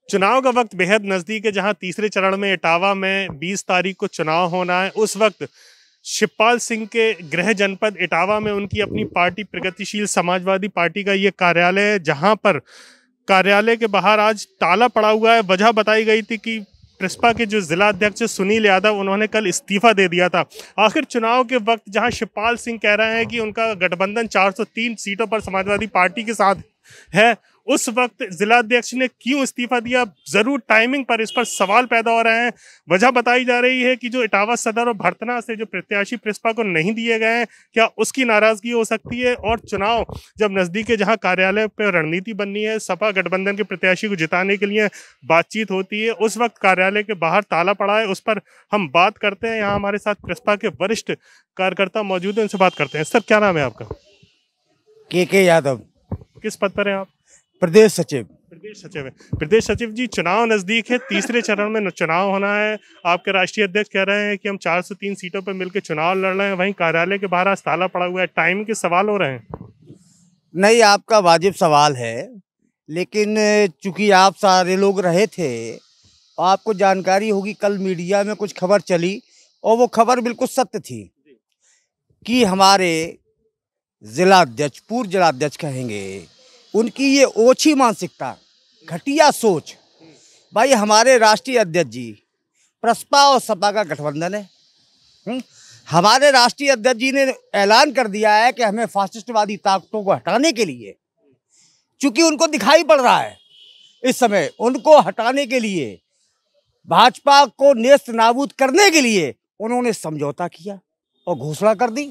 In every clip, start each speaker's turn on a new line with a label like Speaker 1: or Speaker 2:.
Speaker 1: चुनाव का वक्त बेहद नजदीक है, जहां तीसरे चरण में इटावा में 20 तारीख को चुनाव होना है। उस वक्त शिवपाल सिंह के गृह जनपद इटावा में उनकी अपनी पार्टी प्रगतिशील समाजवादी पार्टी का ये कार्यालय है, जहां पर कार्यालय के बाहर आज ताला पड़ा हुआ है। वजह बताई गई थी कि प्रिस्पा के जो जिला अध्यक्ष सुनील यादव, उन्होंने कल इस्तीफा दे दिया था। आखिर चुनाव के वक्त जहां शिवपाल सिंह कह रहे हैं कि उनका गठबंधन 403 सीटों पर समाजवादी पार्टी के साथ है, उस वक्त जिला अध्यक्ष ने क्यों इस्तीफा दिया? जरूर टाइमिंग पर इस पर सवाल पैदा हो रहे हैं। वजह बताई जा रही है कि जो इटावा सदर और भरतना से जो प्रत्याशी प्रिस्पा को नहीं दिए गए हैं, क्या उसकी नाराजगी हो सकती है? और चुनाव जब नजदीक है, जहां कार्यालय पर रणनीति बननी है, सपा गठबंधन के प्रत्याशी को जिताने के लिए बातचीत होती है, उस वक्त कार्यालय के बाहर ताला पड़ा है। उस पर हम बात करते हैं। यहाँ हमारे साथ प्रिस्पा के वरिष्ठ कार्यकर्ता मौजूद हैं, उनसे बात करते हैं। सर, क्या नाम है आपका?
Speaker 2: के यादव।
Speaker 1: किस पद पर हैं आप?
Speaker 2: प्रदेश सचिव।
Speaker 1: प्रदेश सचिव है। प्रदेश सचिव जी, चुनाव नजदीक है, तीसरे चरण में चुनाव होना है। आपके राष्ट्रीय अध्यक्ष कह रहे हैं कि हम 403 सीटों पर मिलकर चुनाव लड़ रहे हैं, वहीं कार्यालय के बाहर आज ताला पड़ा हुआ है। टाइम के सवाल हो रहे हैं।
Speaker 2: नहीं, आपका वाजिब सवाल है, लेकिन चूंकि आप सारे लोग रहे थे, आपको जानकारी होगी कल मीडिया में कुछ खबर चली और वो खबर बिल्कुल सत्य थी कि हमारे जिला अध्यक्ष, पूर्व जिला अध्यक्ष कहेंगे, उनकी ये ओछी मानसिकता, घटिया सोच। भाई, हमारे राष्ट्रीय अध्यक्ष जी, प्रसपा और सपा का गठबंधन है। हमारे राष्ट्रीय अध्यक्ष जी ने ऐलान कर दिया है कि हमें फासिस्टवादी ताकतों को हटाने के लिए, चूंकि उनको दिखाई पड़ रहा है इस समय, उनको हटाने के लिए, भाजपा को नेस्त नाबूद करने के लिए उन्होंने समझौता किया और घोषणा कर दी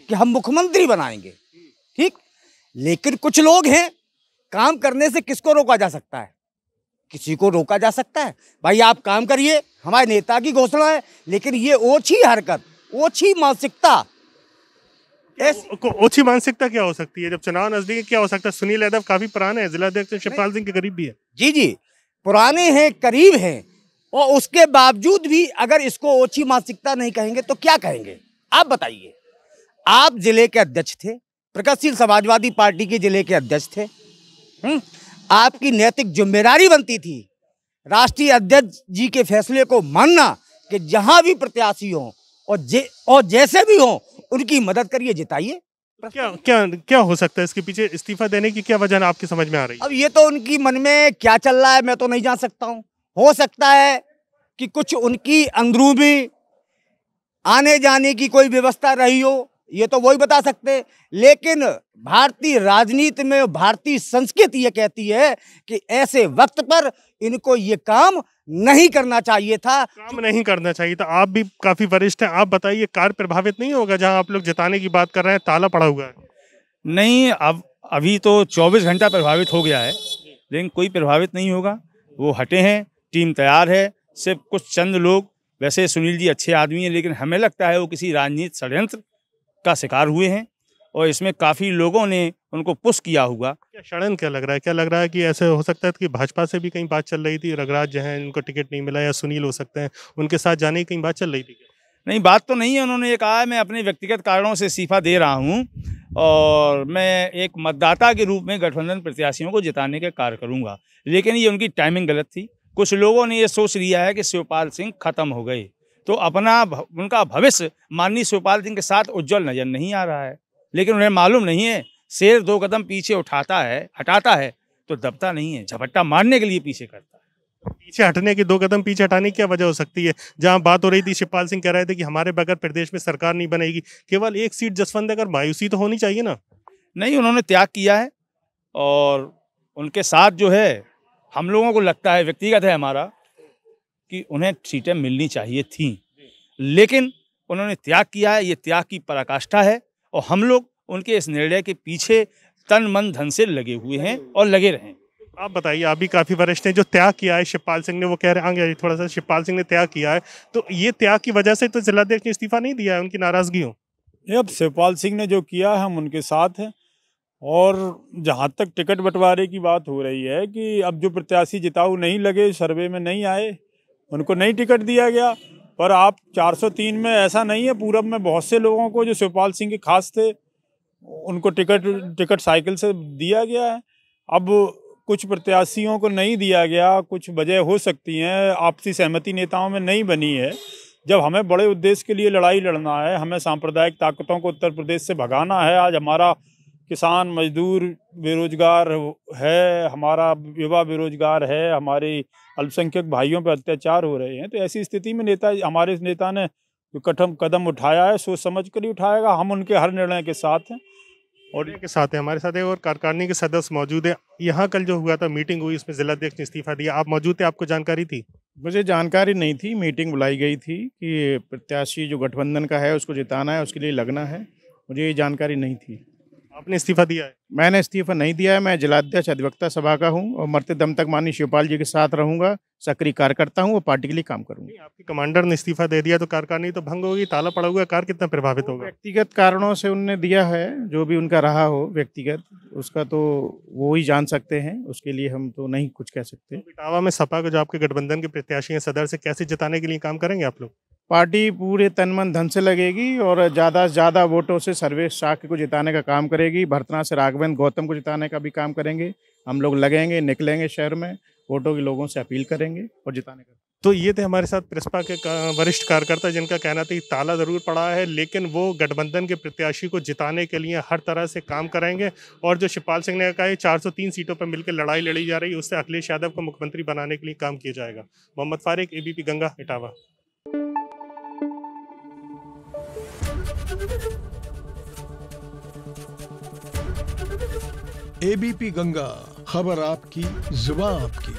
Speaker 2: कि हम मुख्यमंत्री बनाएंगे। ठीक, लेकिन कुछ लोग हैं, काम करने से किसको रोका जा सकता है? किसी को रोका जा सकता है? भाई, आप काम करिए, हमारे नेता की घोषणा है। लेकिन ये ओछी हरकत, ओछी मानसिकता,
Speaker 1: ओछी मानसिकता क्या हो सकती है? जब चुनाव नजदीक है, क्या हो सकता है? सुनील यादव काफी पुराने हैं, जिला अध्यक्ष शिवपाल सिंह के करीब भी है।
Speaker 2: जी जी, पुराने हैं, करीब हैं, और उसके बावजूद भी अगर इसको ओछी मानसिकता नहीं कहेंगे तो क्या कहेंगे? आप बताइए। आप जिले के अध्यक्ष थे, प्रगतिशील समाजवादी पार्टी के जिले के अध्यक्ष थे। आपकी नैतिक जिम्मेदारी बनती थी राष्ट्रीय अध्यक्ष जी के फैसले को मानना कि जहां भी प्रत्याशी हो और जैसे भी हो उनकी मदद करिए, जिताइए।
Speaker 1: क्या क्या क्या हो सकता है इसके पीछे? इस्तीफा देने की क्या वजह आपकी समझ में आ रही है?
Speaker 2: अब ये तो उनकी मन में क्या चल रहा है मैं तो नहीं जान सकता हूँ। हो सकता है कि कुछ उनकी अंदरूनी आने जाने की कोई व्यवस्था रही हो, ये तो वही बता सकते। लेकिन भारतीय राजनीति में, भारतीय संस्कृति ये कहती है कि ऐसे वक्त पर इनको ये काम नहीं करना चाहिए था।
Speaker 1: काम नहीं करना चाहिए था। आप भी काफी वरिष्ठ हैं, आप बताइए, कार्य प्रभावित नहीं होगा जहां आप लोग जिताने की बात कर रहे हैं, ताला पड़ा हुआ है?
Speaker 3: नहीं, अब अभी तो 24 घंटा प्रभावित हो गया है, लेकिन कोई प्रभावित नहीं होगा। वो हटे हैं, टीम तैयार है। सिर्फ कुछ चंद लोग, वैसे सुनील जी अच्छे आदमी हैं, लेकिन हमें लगता है वो किसी राजनीतिक षड्यंत्र का शिकार हुए हैं और इसमें काफ़ी लोगों ने उनको पुश किया होगा।
Speaker 1: क्या षड्यंत्र क्या लग रहा है? क्या लग रहा है कि ऐसे हो सकता है कि भाजपा से भी कहीं बात चल रही थी, रघुराज जो हैं उनको टिकट नहीं मिला, या सुनील हो सकते हैं, उनके साथ जाने की कहीं बात चल रही थी?
Speaker 3: नहीं, बात तो नहीं है। उन्होंने ये कहा है मैं अपने व्यक्तिगत कारणों से इस्तीफा दे रहा हूँ और मैं एक मतदाता के रूप में गठबंधन प्रत्याशियों को जिताने के कार्य करूँगा। लेकिन ये उनकी टाइमिंग गलत थी। कुछ लोगों ने ये सोच लिया है कि शिवपाल सिंह खत्म हो गए, तो उनका भविष्य माननीय शिवपाल सिंह के साथ उज्जवल नजर नहीं आ रहा है। लेकिन उन्हें मालूम नहीं है, शेर 2 कदम पीछे हटाता है तो दबता नहीं है, झपट्टा मारने के लिए पीछे करता है।
Speaker 1: पीछे हटने की, 2 कदम पीछे हटाने की क्या वजह हो सकती है? जहां बात हो रही थी, शिवपाल सिंह कह रहे थे कि हमारे बगैर प्रदेश में सरकार नहीं बनेगी, केवल 1 सीट जसवंत नगर, मायूसी तो होनी चाहिए ना?
Speaker 3: नहीं, उन्होंने त्याग किया है और उनके साथ जो है, हम लोगों को लगता है, व्यक्तिगत है हमारा, कि उन्हें सीटें मिलनी चाहिए थी, लेकिन उन्होंने त्याग किया है। ये त्याग की पराकाष्ठा है और हम लोग उनके इस निर्णय के पीछे तन मन धन से लगे हुए हैं और लगे रहें।
Speaker 1: आप बताइए, आप भी काफी वरिष्ठ हैं, जो त्याग किया है शिवपाल सिंह ने, वो कह रहे हैं थोड़ा सा, शिवपाल सिंह ने त्याग किया है, तो ये त्याग की वजह से तो जिलाध्यक्ष ने इस्तीफा नहीं दिया है, उनकी नाराजगी हो?
Speaker 4: अब शिवपाल सिंह ने जो किया है, हम उनके साथ हैं। और जहाँ तक टिकट बंटवारे की बात हो रही है कि अब जो प्रत्याशी जिताऊ नहीं लगे, सर्वे में नहीं आए, उनको नहीं टिकट दिया गया। पर आप 403 में ऐसा नहीं है, पूरब में बहुत से लोगों को जो शिवपाल सिंह के खास थे उनको टिकट साइकिल से दिया गया है। अब कुछ प्रत्याशियों को नहीं दिया गया, कुछ वजह हो सकती हैं, आपसी सहमति नेताओं में नहीं बनी है। जब हमें बड़े उद्देश्य के लिए लड़ाई लड़ना है, हमें सांप्रदायिक ताकतों को उत्तर प्रदेश से भगाना है। आज हमारा किसान मजदूर बेरोजगार है, हमारा युवा बेरोजगार है, हमारे अल्पसंख्यक भाइयों पर अत्याचार हो रहे हैं। तो ऐसी स्थिति में हमारे नेता ने जो कठिन कदम उठाया है, सोच समझ कर ही उठाएगा। हम उनके हर निर्णय के साथ हैं।
Speaker 1: और के साथ है हमारे साथ है और कार्यकारिणी के सदस्य मौजूद है। यहाँ कल जो हुआ था मीटिंग हुई, इसमें जिलाध्यक्ष ने इस्तीफा दिया, आप मौजूद थे, आपको जानकारी थी?
Speaker 5: मुझे जानकारी नहीं थी। मीटिंग बुलाई गई थी कि प्रत्याशी जो गठबंधन का है उसको जिताना है, उसके लिए लगना है। मुझे ये जानकारी नहीं थी।
Speaker 1: आपने इस्तीफा दिया है?
Speaker 5: मैंने इस्तीफा नहीं दिया है। मैं जिलाध्यक्ष अधिवक्ता सभा का हूँ और मरते दम तक माननीय शिवपाल जी के साथ रहूँगा, सक्रिय कार्यकर्ता हूँ और पार्टी के लिए काम करूँगा।
Speaker 1: आपके कमांडर ने इस्तीफा दे दिया तो कार्यकारिणी तो भंग होगी, ताला पड़ा हुआ, कार कितना प्रभावित होगा?
Speaker 5: व्यक्तिगत कारणों से उनने दिया है, जो भी उनका रहा हो व्यक्तिगत, उसका तो वो ही जान सकते हैं, उसके लिए हम तो नहीं कुछ कह सकते।
Speaker 1: इटावा में सपा को जो आपके गठबंधन के प्रत्याशी हैं सदर से, कैसे जिताने के लिए काम करेंगे आप लोग?
Speaker 5: पार्टी पूरे तन मन धन से लगेगी और ज़्यादा से ज़्यादा वोटों से सर्वेश शाक्य को जिताने का काम करेगी। भरतना से राघवेंद्र गौतम को जिताने का भी काम करेंगे। हम लोग लगेंगे, निकलेंगे शहर में, वोटों के लोगों से अपील करेंगे और जिताने का।
Speaker 1: तो ये थे हमारे साथ प्रिस्पा के वरिष्ठ कार्यकर्ता, जिनका कहना था कि ताला ज़रूर पड़ा है, लेकिन वो गठबंधन के प्रत्याशी को जिताने के लिए हर तरह से काम करेंगे। और जो शिवपाल सिंह ने कहा 403 सीटों पर मिलकर लड़ाई लड़ी जा रही है, उससे अखिलेश यादव को मुख्यमंत्री बनाने के लिए काम किया जाएगा। मोहम्मद फारिक, एबीपी गंगा, इटावा।
Speaker 6: एबीपी गंगा, खबर आपकी, जुबान आपकी।